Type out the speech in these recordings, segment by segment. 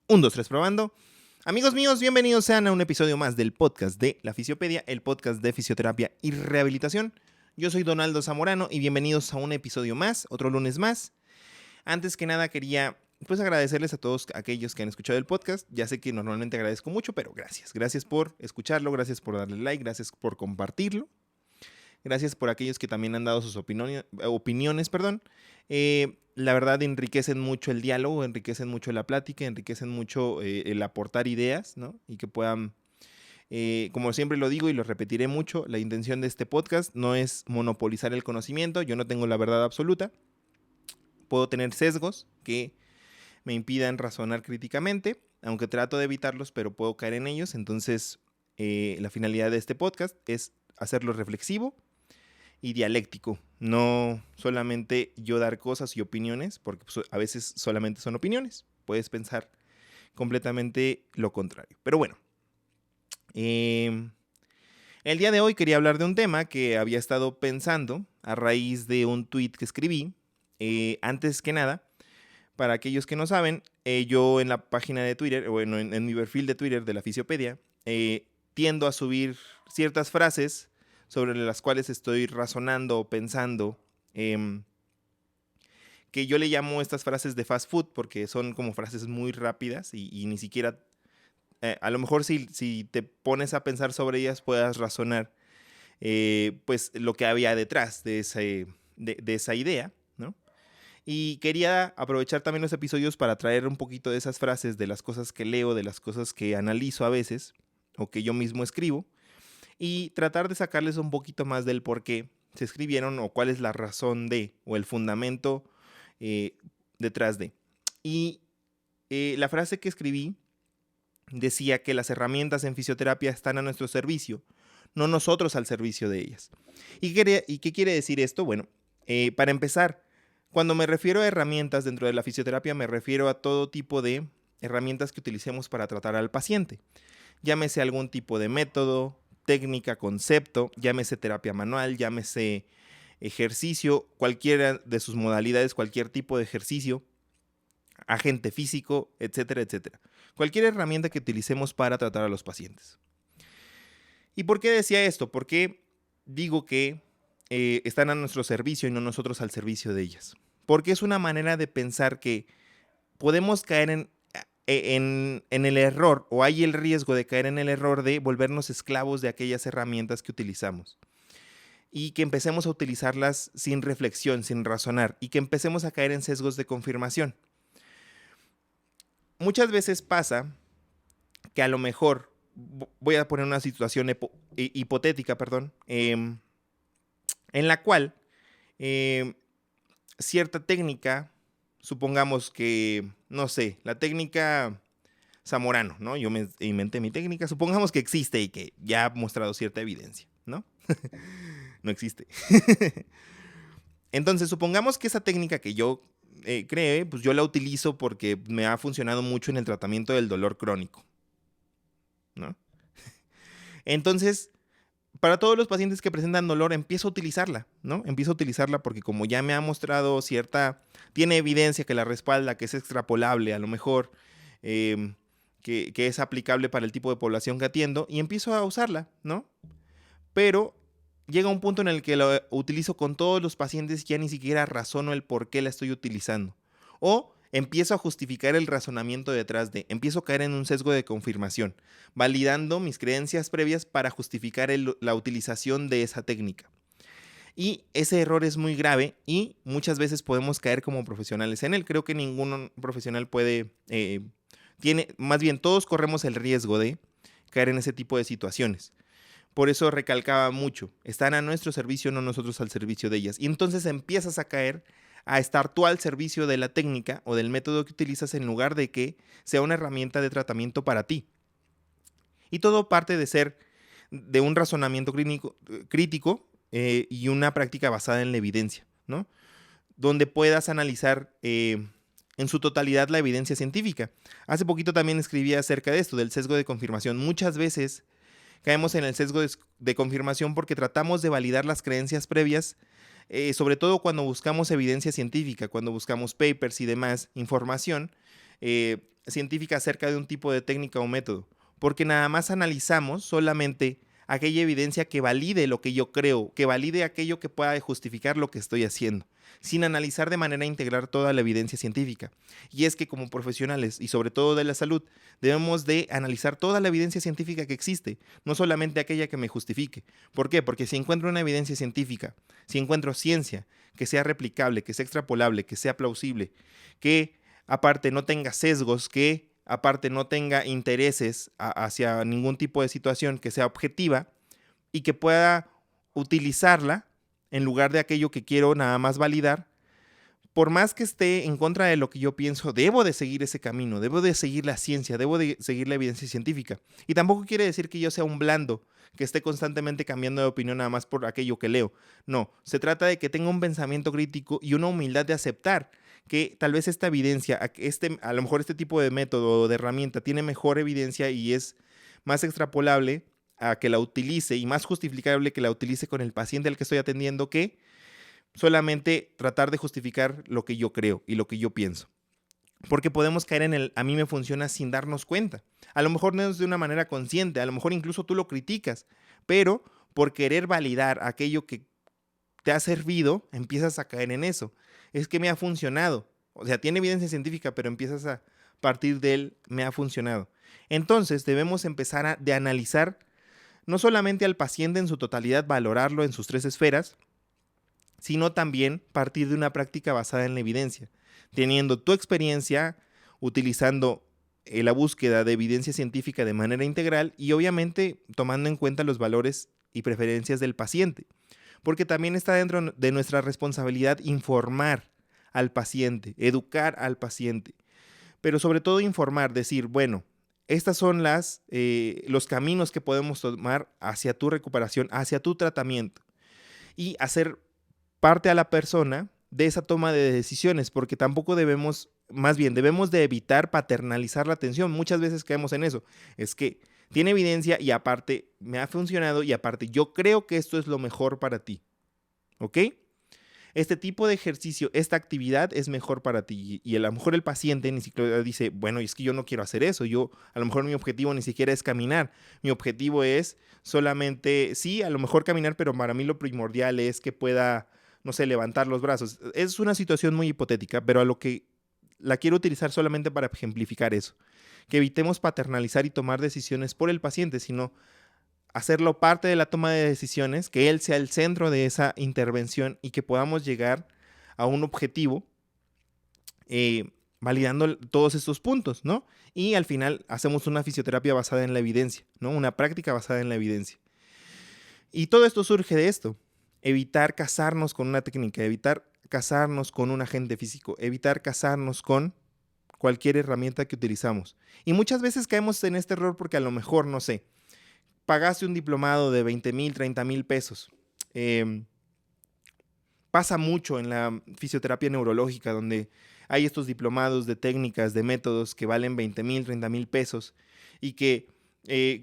Un, dos, tres, probando. Amigos míos, bienvenidos sean a un episodio más del podcast de La Fisiopedia, el podcast de fisioterapia y rehabilitación. Yo soy Donaldo Zamorano y bienvenidos a un episodio más, otro lunes más. Antes que nada quería agradecerles a todos aquellos que han escuchado el podcast. Ya sé que normalmente agradezco mucho, pero gracias. Gracias por escucharlo, gracias por darle like, gracias por compartirlo. Gracias por aquellos que también han dado sus opiniones. La verdad enriquecen mucho el diálogo, enriquecen mucho la plática, enriquecen mucho el aportar ideas, ¿no? Y que puedan, como siempre lo digo y lo repetiré mucho, la intención de este podcast no es monopolizar el conocimiento. Yo no tengo la verdad absoluta. Puedo tener sesgos que me impidan razonar críticamente, aunque trato de evitarlos, pero puedo caer en ellos. Entonces, la finalidad de este podcast es hacerlo reflexivo y dialéctico, no solamente yo dar cosas y opiniones, porque pues, a veces solamente son opiniones, puedes pensar completamente lo contrario. Pero bueno, el día de hoy quería hablar de un tema que había estado pensando a raíz de un tweet que escribí. Antes que nada, para aquellos que no saben, yo en la página de Twitter, bueno, en mi perfil de Twitter de la Fisiopedia, tiendo a subir ciertas frases sobre las cuales estoy razonando o pensando, que yo le llamo estas frases de fast food porque son como frases muy rápidas y ni siquiera, a lo mejor si te pones a pensar sobre ellas puedas razonar pues lo que había detrás de esa idea, ¿no? Y quería aprovechar también los episodios para traer un poquito de esas frases, de las cosas que leo, de las cosas que analizo a veces o que yo mismo escribo, y tratar de sacarles un poquito más del por qué se escribieron o cuál es la razón de o el fundamento detrás de. Y la frase que escribí decía que las herramientas en fisioterapia están a nuestro servicio, no nosotros al servicio de ellas. ¿Y qué quiere decir esto? Bueno, para empezar, cuando me refiero a herramientas dentro de la fisioterapia, me refiero a todo tipo de herramientas que utilicemos para tratar al paciente. Llámese algún tipo de método, técnica, concepto, llámese terapia manual, llámese ejercicio, cualquiera de sus modalidades, cualquier tipo de ejercicio, agente físico, etcétera, etcétera. Cualquier herramienta que utilicemos para tratar a los pacientes. ¿Y por qué decía esto? Porque digo que están a nuestro servicio y no nosotros al servicio de ellas. Porque es una manera de pensar que podemos caer en el error, o hay el riesgo de caer en el error de volvernos esclavos de aquellas herramientas que utilizamos y que empecemos a utilizarlas sin reflexión, sin razonar, y que empecemos a caer en sesgos de confirmación. Muchas veces pasa que a lo mejor, voy a poner una situación hipotética, en la cual cierta técnica, supongamos que, no sé, la técnica Zamorano, ¿no? Yo me inventé mi técnica, supongamos que existe y que ya ha mostrado cierta evidencia, ¿no? No existe. Entonces, supongamos que esa técnica que yo creé, pues yo la utilizo porque me ha funcionado mucho en el tratamiento del dolor crónico, ¿no? Entonces, para todos los pacientes que presentan dolor, empiezo a utilizarla, ¿no? Empiezo a utilizarla porque como ya me ha mostrado tiene evidencia que la respalda, que es extrapolable a lo mejor, que es aplicable para el tipo de población que atiendo, y empiezo a usarla, ¿no? Pero llega un punto en el que lo utilizo con todos los pacientes y ya ni siquiera razono el por qué la estoy utilizando. O empiezo a justificar el razonamiento detrás empiezo a caer en un sesgo de confirmación, validando mis creencias previas para justificar la utilización de esa técnica. Y ese error es muy grave y muchas veces podemos caer como profesionales en él. Creo que ningún profesional más bien todos corremos el riesgo de caer en ese tipo de situaciones. Por eso recalcaba mucho, están a nuestro servicio, no nosotros al servicio de ellas. Y entonces empiezas a caer a estar tú al servicio de la técnica o del método que utilizas en lugar de que sea una herramienta de tratamiento para ti. Y todo parte de un razonamiento crítico y una práctica basada en la evidencia, ¿no? Donde puedas analizar en su totalidad la evidencia científica. Hace poquito también escribí acerca de esto, del sesgo de confirmación. Muchas veces caemos en el sesgo de confirmación porque tratamos de validar las creencias previas, sobre todo cuando buscamos evidencia científica, cuando buscamos papers y demás información, científica acerca de un tipo de técnica o método, porque nada más analizamos solamente aquella evidencia que valide lo que yo creo, que valide aquello que pueda justificar lo que estoy haciendo, sin analizar de manera integral toda la evidencia científica. Y es que como profesionales, y sobre todo de la salud, debemos de analizar toda la evidencia científica que existe, no solamente aquella que me justifique. ¿Por qué? Porque si encuentro una evidencia científica, si encuentro ciencia que sea replicable, que sea extrapolable, que sea plausible, que aparte no tenga sesgos, que aparte no tenga intereses hacia ningún tipo de situación, que sea objetiva y que pueda utilizarla en lugar de aquello que quiero nada más validar, por más que esté en contra de lo que yo pienso, debo de seguir ese camino, debo de seguir la ciencia, debo de seguir la evidencia científica. Y tampoco quiere decir que yo sea un blando, que esté constantemente cambiando de opinión nada más por aquello que leo. No, se trata de que tenga un pensamiento crítico y una humildad de aceptar que tal vez esta evidencia, a lo mejor este tipo de método o de herramienta tiene mejor evidencia y es más extrapolable a que la utilice y más justificable que la utilice con el paciente al que estoy atendiendo que solamente tratar de justificar lo que yo creo y lo que yo pienso. Porque podemos caer en el a mí me funciona sin darnos cuenta. A lo mejor no es de una manera consciente, a lo mejor incluso tú lo criticas, pero por querer validar aquello que te ha servido, empiezas a caer en eso. Es que me ha funcionado. O sea, tiene evidencia científica, pero empiezas a partir de él, me ha funcionado. Entonces debemos empezar de analizar no solamente al paciente en su totalidad, valorarlo en sus 3 esferas, sino también partir de una práctica basada en la evidencia, teniendo tu experiencia, utilizando la búsqueda de evidencia científica de manera integral y obviamente tomando en cuenta los valores y preferencias del paciente, porque también está dentro de nuestra responsabilidad informar al paciente, educar al paciente, pero sobre todo informar, decir, bueno, estas son los caminos que podemos tomar hacia tu recuperación, hacia tu tratamiento y hacer parte a la persona de esa toma de decisiones, porque tampoco debemos, más bien debemos de evitar paternalizar la atención. Muchas veces caemos en eso. Es que tiene evidencia y aparte me ha funcionado y aparte yo creo que esto es lo mejor para ti. ¿Ok? Este tipo de ejercicio, esta actividad es mejor para ti. Y a lo mejor el paciente ni siquiera dice, bueno, es que yo no quiero hacer eso. A lo mejor mi objetivo ni siquiera es caminar. Mi objetivo es solamente, sí, a lo mejor caminar, pero para mí lo primordial es que pueda, no sé, levantar los brazos. Es una situación muy hipotética, pero a lo que la quiero utilizar solamente para ejemplificar eso. Que evitemos paternalizar y tomar decisiones por el paciente, sino hacerlo parte de la toma de decisiones, que él sea el centro de esa intervención y que podamos llegar a un objetivo validando todos estos puntos, ¿no? Y al final hacemos una fisioterapia basada en la evidencia, ¿no? Una práctica basada en la evidencia. Y todo esto surge de esto, evitar casarnos con una técnica, evitar casarnos con un agente físico, evitar casarnos con cualquier herramienta que utilizamos. Y muchas veces caemos en este error porque a lo mejor, no sé, pagaste un diplomado de 20,000, 30,000 pesos. Pasa mucho en la fisioterapia neurológica, donde hay estos diplomados de técnicas, de métodos que valen 20,000, 30,000 pesos y que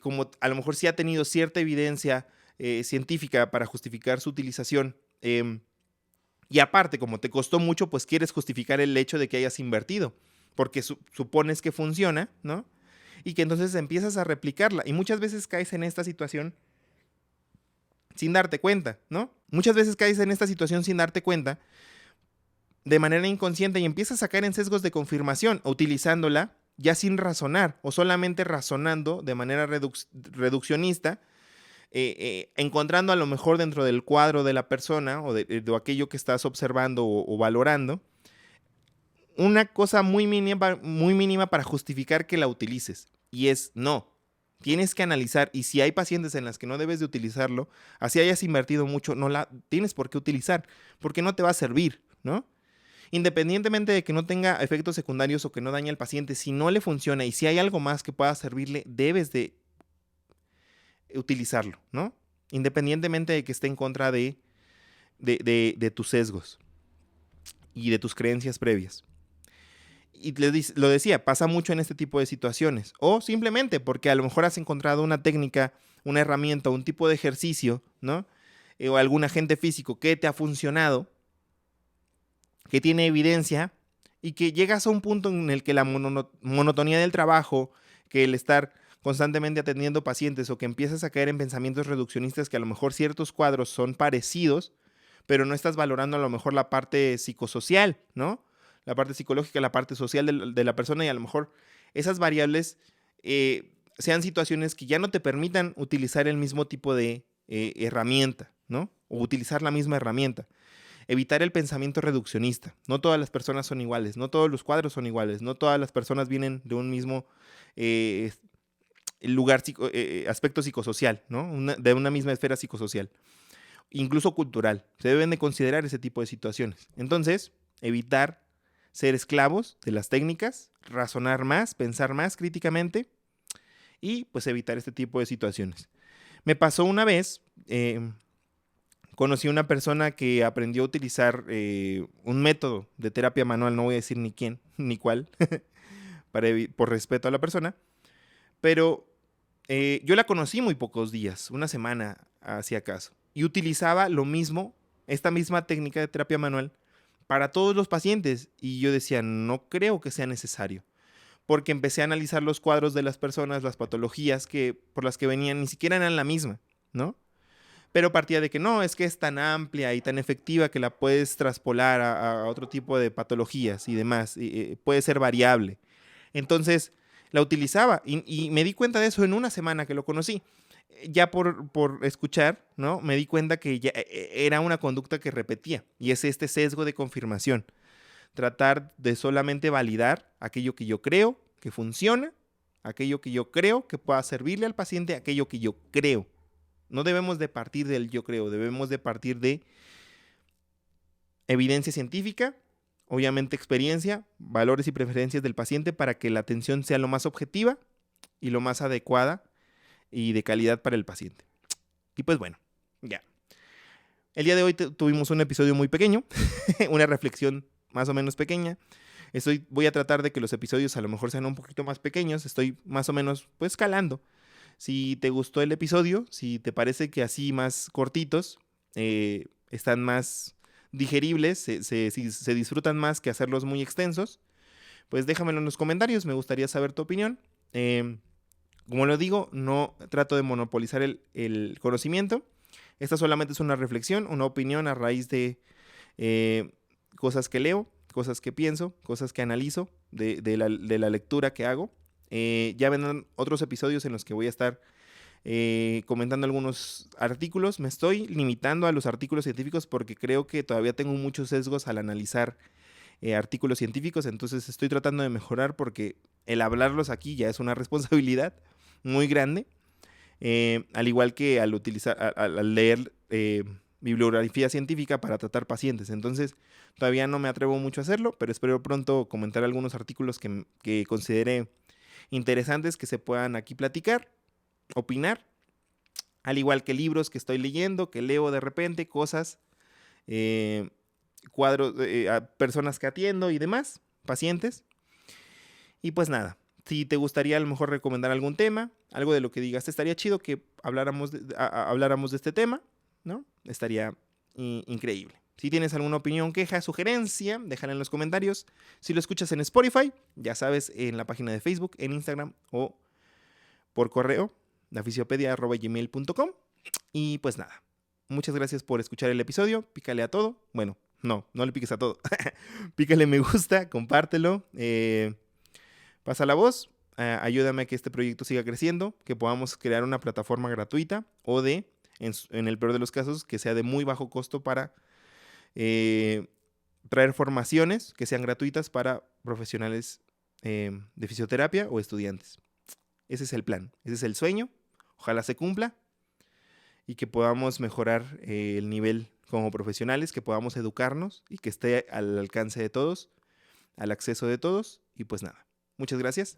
como a lo mejor sí ha tenido cierta evidencia científica para justificar su utilización, y aparte, como te costó mucho, pues quieres justificar el hecho de que hayas invertido, porque supones que funciona, ¿no? Y que entonces empiezas a replicarla. Y muchas veces caes en esta situación sin darte cuenta, ¿no? Muchas veces caes en esta situación sin darte cuenta de manera inconsciente y empiezas a caer en sesgos de confirmación, utilizándola ya sin razonar o solamente razonando de manera reduccionista, encontrando a lo mejor dentro del cuadro de la persona o de aquello que estás observando o valorando, una cosa muy mínima para justificar que la utilices. Y es no. Tienes que analizar y si hay pacientes en las que no debes de utilizarlo, así hayas invertido mucho, no la tienes por qué utilizar, porque no te va a servir, ¿no? Independientemente de que no tenga efectos secundarios o que no dañe al paciente, si no le funciona y si hay algo más que pueda servirle, debes de utilizarlo, ¿no? Independientemente de que esté en contra de tus sesgos y de tus creencias previas. Y lo decía, pasa mucho en este tipo de situaciones. O simplemente porque a lo mejor has encontrado una técnica, una herramienta, un tipo de ejercicio, ¿no? O algún agente físico que te ha funcionado, que tiene evidencia y que llegas a un punto en el que la monotonía del trabajo, que el estar constantemente atendiendo pacientes o que empiezas a caer en pensamientos reduccionistas que a lo mejor ciertos cuadros son parecidos, pero no estás valorando a lo mejor la parte psicosocial, ¿no? La parte psicológica, la parte social de la persona, y a lo mejor esas variables sean situaciones que ya no te permitan utilizar el mismo tipo de herramienta, ¿no? O utilizar la misma herramienta. Evitar el pensamiento reduccionista. No todas las personas son iguales, no todos los cuadros son iguales, no todas las personas vienen de un mismo lugar, aspecto psicosocial, ¿no? De una misma esfera psicosocial, incluso cultural. Se deben de considerar ese tipo de situaciones. Entonces, evitar ser esclavos de las técnicas, razonar más, pensar más críticamente y pues evitar este tipo de situaciones. Me pasó una vez, conocí a una persona que aprendió a utilizar un método de terapia manual, no voy a decir ni quién, ni cuál, por respeto a la persona, pero yo la conocí muy pocos días, una semana hacia acaso, y utilizaba lo mismo, esta misma técnica de terapia manual para todos los pacientes, y yo decía, no creo que sea necesario, porque empecé a analizar los cuadros de las personas, las patologías por las que venían, ni siquiera eran la misma, ¿no? Pero partía de que no, es que es tan amplia y tan efectiva que la puedes traspolar a otro tipo de patologías y demás, puede ser variable. Entonces la utilizaba y me di cuenta de eso en una semana que lo conocí. Ya por escuchar, ¿no? Me di cuenta que ya era una conducta que repetía, y es este sesgo de confirmación. Tratar de solamente validar aquello que yo creo que funciona, aquello que yo creo que pueda servirle al paciente, aquello que yo creo. No debemos de partir del yo creo, debemos de partir de evidencia científica, obviamente experiencia, valores y preferencias del paciente para que la atención sea lo más objetiva y lo más adecuada y de calidad para el paciente. Y pues bueno, ya. El día de hoy tuvimos un episodio muy pequeño, una reflexión más o menos pequeña. Voy a tratar de que los episodios a lo mejor sean un poquito más pequeños, estoy más o menos pues calando. Si te gustó el episodio, si te parece que así más cortitos están más digeribles, se disfrutan más que hacerlos muy extensos, pues déjamelo en los comentarios, me gustaría saber tu opinión. Como lo digo, no trato de monopolizar el conocimiento. Esta solamente es una reflexión, una opinión a raíz de cosas que leo, cosas que pienso, cosas que analizo de la lectura que hago. Ya vendrán otros episodios en los que voy a estar comentando algunos artículos. Me estoy limitando a los artículos científicos porque creo que todavía tengo muchos sesgos al analizar artículos científicos, entonces estoy tratando de mejorar porque el hablarlos aquí ya es una responsabilidad muy grande, al igual que al leer bibliografía científica para tratar pacientes. Entonces todavía no me atrevo mucho a hacerlo, pero espero pronto comentar algunos artículos que considere interesantes que se puedan aquí platicar, opinar, al igual que libros que estoy leyendo, que leo de repente, cosas, cuadros, personas que atiendo y demás, pacientes. Y pues nada, si te gustaría a lo mejor recomendar algún tema, algo de lo que digas, estaría chido que habláramos de este tema, ¿no? Estaría increíble. Si tienes alguna opinión, queja, sugerencia, déjala en los comentarios. Si lo escuchas en Spotify, ya sabes, en la página de Facebook, en Instagram o por correo, nafisiopedia@gmail.com. Y pues nada, muchas gracias por escuchar el episodio. Pícale a todo. Bueno, no le piques a todo. Pícale me gusta, compártelo. Pasa la voz. Ayúdame a que este proyecto siga creciendo, que podamos crear una plataforma gratuita o en el peor de los casos, que sea de muy bajo costo para traer formaciones que sean gratuitas para profesionales de fisioterapia o estudiantes. Ese es el plan, ese es el sueño. Ojalá se cumpla y que podamos mejorar el nivel como profesionales, que podamos educarnos y que esté al alcance de todos, al acceso de todos. Y pues nada, muchas gracias.